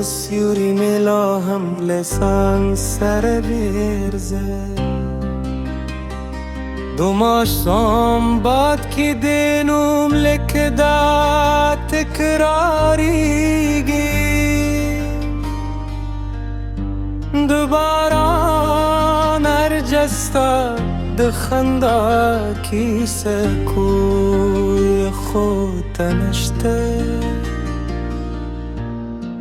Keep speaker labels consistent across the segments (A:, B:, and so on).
A: سیوری ملاهم لسان سر بیرزه دو ماشام بعد کی دینوم لکدا تکراریگی دوباره نرجستا دخندا کی سکوی خود تنشته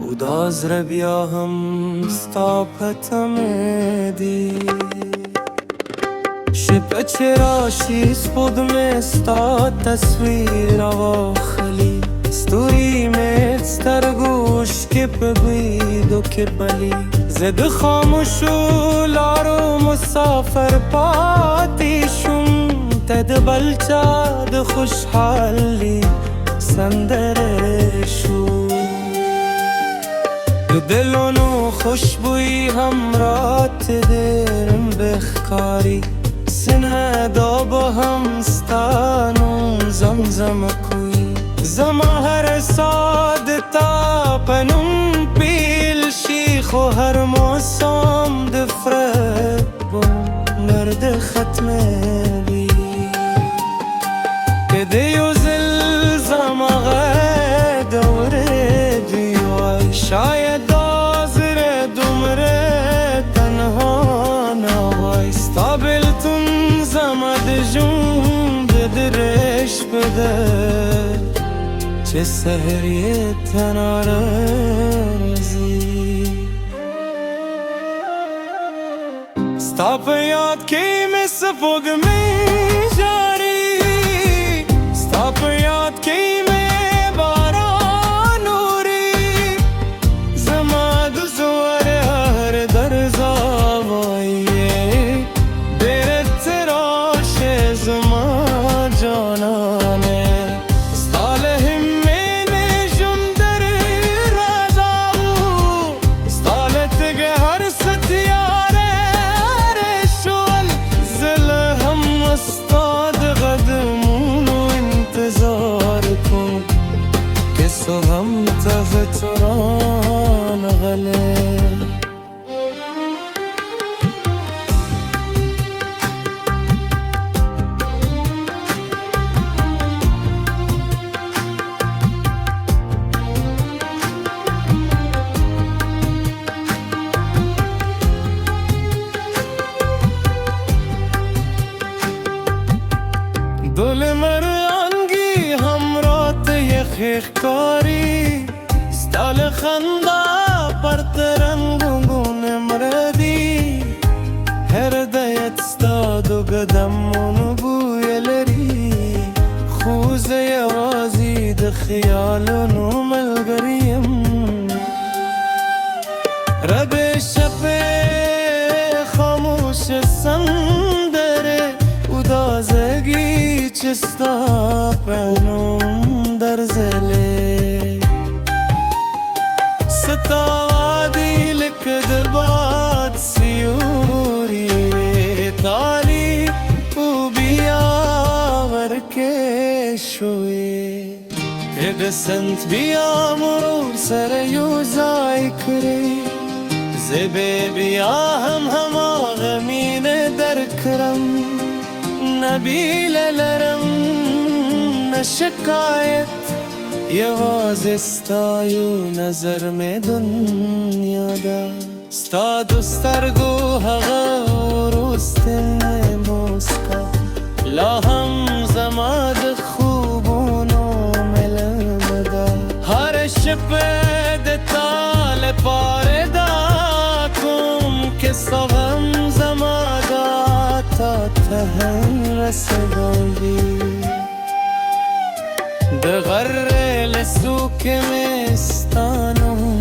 A: و داز ربیا هم ستاپتم دی شب چراشی سپود مستا تصویر آخلی ستوری مت سترگوش که ببید و که بلی زد خاموشو لارو مسافر پاتیشون تد بلچا د خوشحالی سندرشو دلونو خوشبوی همرات درم بخکاری سنه دا با همستانو زمزم کوی زما هر سادتا پنم پیل شیخ و هر موسم دفرت بو مرد ختمه بی که دیو زل زما غد دوره دیوای شاید دازر دمره تنها نوای ستابلتون زمد جون بدرش بده چه سهری تنارزی ستاپ یاد کی مسفوگ می جاری ستاپ یاد کی می بارانوری زماد زور هر در زوایه درت راش زما جانانه تو هم تفتران غله دل مرانگی همرات یخکاری ستال خندا پرترنگون مردی هر دیت ستاد و قدمون بوی لری خوزه یوازی د خیالونو ملگریم رب شب خاموش سندره و دازگی چستا پنم در زله ستوادی لکد باد سیوری تالی و بیا ورکه شوی ادسنت بیا مرور سر یوزای کری زبه بیا هم آغمین در کرم نبیل لرم نشکایت یواز استایو نظر میں دنیا دا ستا دسترگو هغا روست موسکا لا هم زماد خوبونو ملم دا هر شپد تال پار دا کم که سغم زمادا تا تهن رسداگی ده غره لسوک مستانم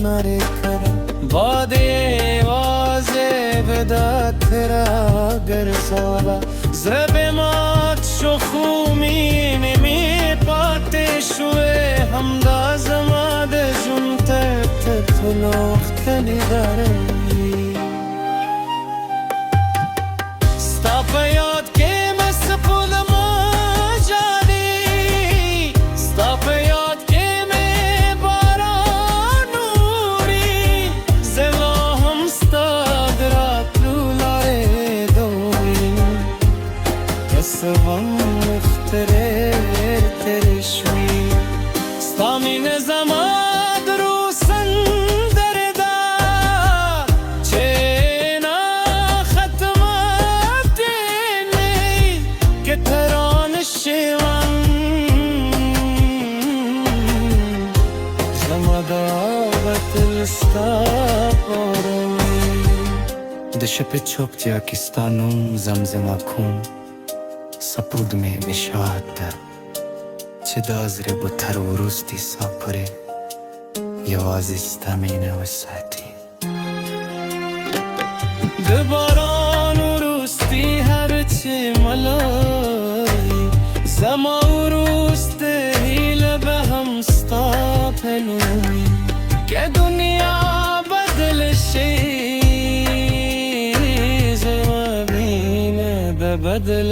A: نره کرم باده وازه بدات را گرزالا زب مات شو خومی نمی پاته شوه همدا زماد جون ترت تلوختنی داره یاد که مسفول ما جانی ستاپ یاد که می بارانوری دش पे çokça Pakistan'ım zamzam akum sapud me nişad çedazre bu tarurusti sapre yavazistamine vesati دباران ورستی هرچی ملای زما ورست هیل به هم ستاپنوی که دنیا بدل شی زما بینه به بدل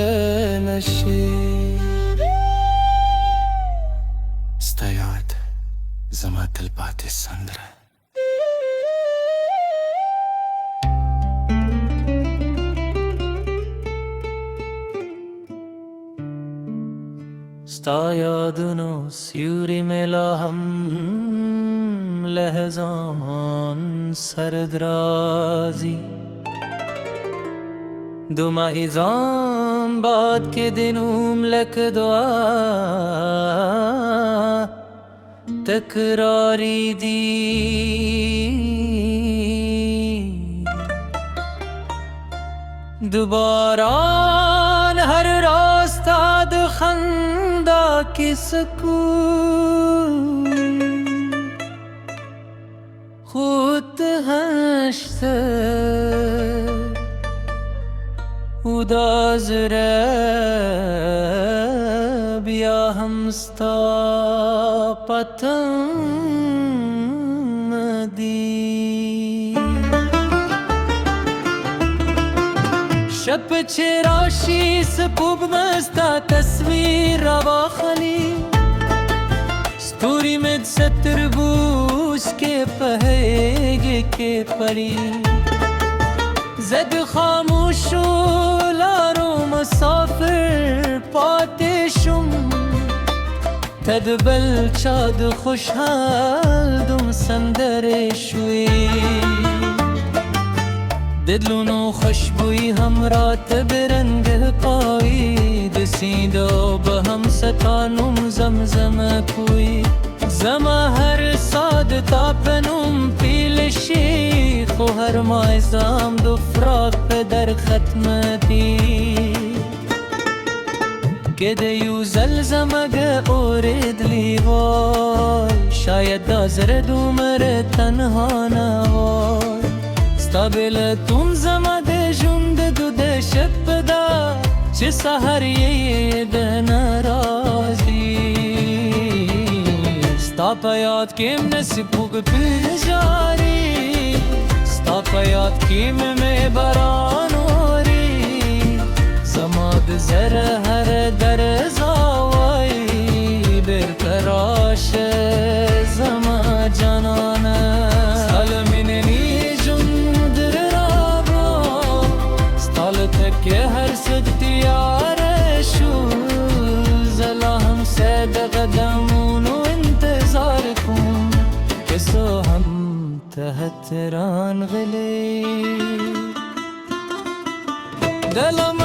A: نشی استیاد زما تلبات سندره ستایادنو سیوری ملا هم لحظان سردرازی دو ماهیزان بعد که دنوم لک دعا تکراری دی دوباران هر راستا دخندا کی سکون خود هشته udazre bia hamsta patam di शब चराशी सपूब मस्ता तस्वीर रवा खली स्तूरी में सतरबूज के पहेगे के परी जद खामोश लारो مسافر پاتشم تدبل چاد خوشحال دم سندر شوی دلونو خوشبوی همرات برنگ پایی دسیدو به هم ستانم زمزم کوی زما هر ساد تاپنم پیلشی خو هر مایزام دو فراق در ختمتی که دیو زلزمگ اورد لیوای شاید دازر دومر تنها نوای ستابل تون زمد جند دو دشت بدا چه سهر یه نرازی ستا پیاد کم نسیپوگ پیجاری ستا پیاد کم می برانوری زماد زر هر در زاوی برقراش زما جانانه سالمینی جون در رابا ستال تک هر ستیاره شو زلا هم سید قدمونو انتظار کن که سو هم تحتران غلی دلم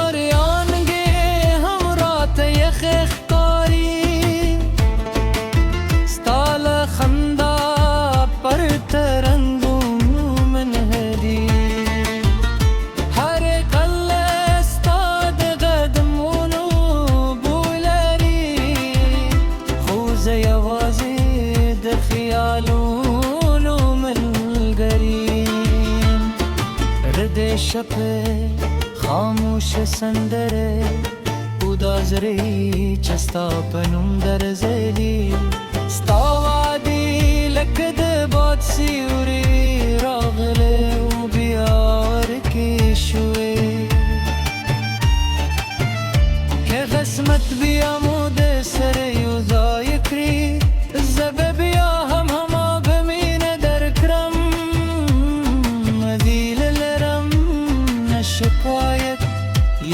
A: شپه خاموش سندره udazri چستا پنم در زلی ستا وادی لکد باد سیوری راغله و بیار کشوی که قسمت بیامود سر یوزای کری زبه بیا هم هما بمینه در کرم مدیل لرم نشکایت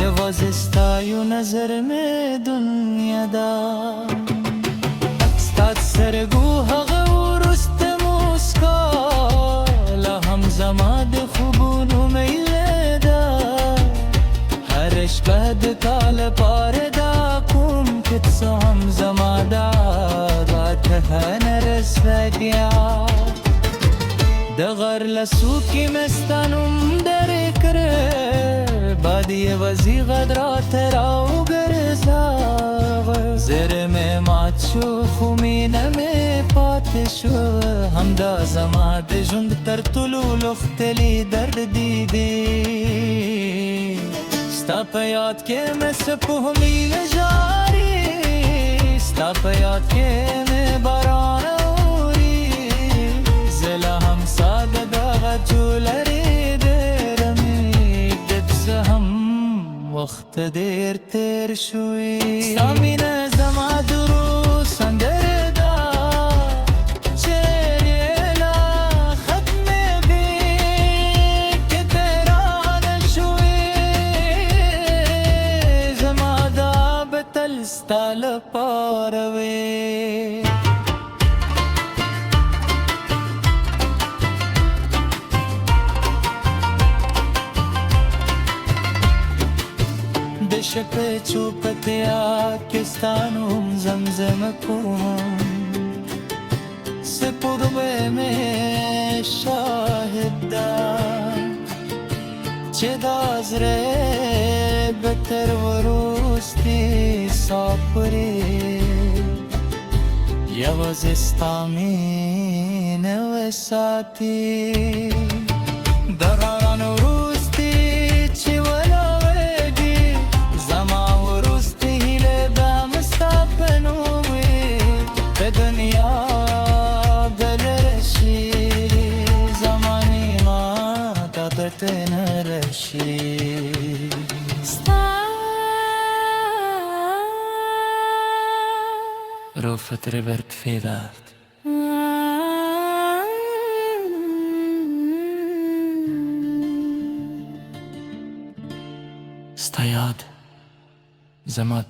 A: یوازستایو نظر میں دنیا دا ستاد سرگو حق و رست مسکا لهم زماد خوبونو میل دا هرش بهد کال پار دا کم کت سهم زمادا دا تهن رسودیا دغر لسوکی مستانم در کره بادی وزی غدرا تراو گرزاغ زر میں ماچو خومین میں پاتشو همدا زما د ژوند تر طولو لختلی درد دیدی ستا په یاد کې مې سپوږ مینه جاري ستا په یاد کې مې باران اوري زه لا هم ساده دغه جولرې ډېره مې دد څه هم وخت ډېر تېر شوی ستا مینه زما د روح سندره ده چیرې لا ختمېږي که تیرانه شوې زما دا به تل ستا لپاره وي د شپې چوپتیا کې ستا نوم زمزمه کوم سپوږمۍ مې شاهد ده چې دا زړه به تر وروستي ساه پورې یوازې ستا مینه وساتي د باران وروستي چې ولاړېږي زما وروستي هیلې به مې ستا په نوم وي په دنیا بل رشي زما نیمه تا درته نه رشي روفت ربرت فیدات ستا یاد زما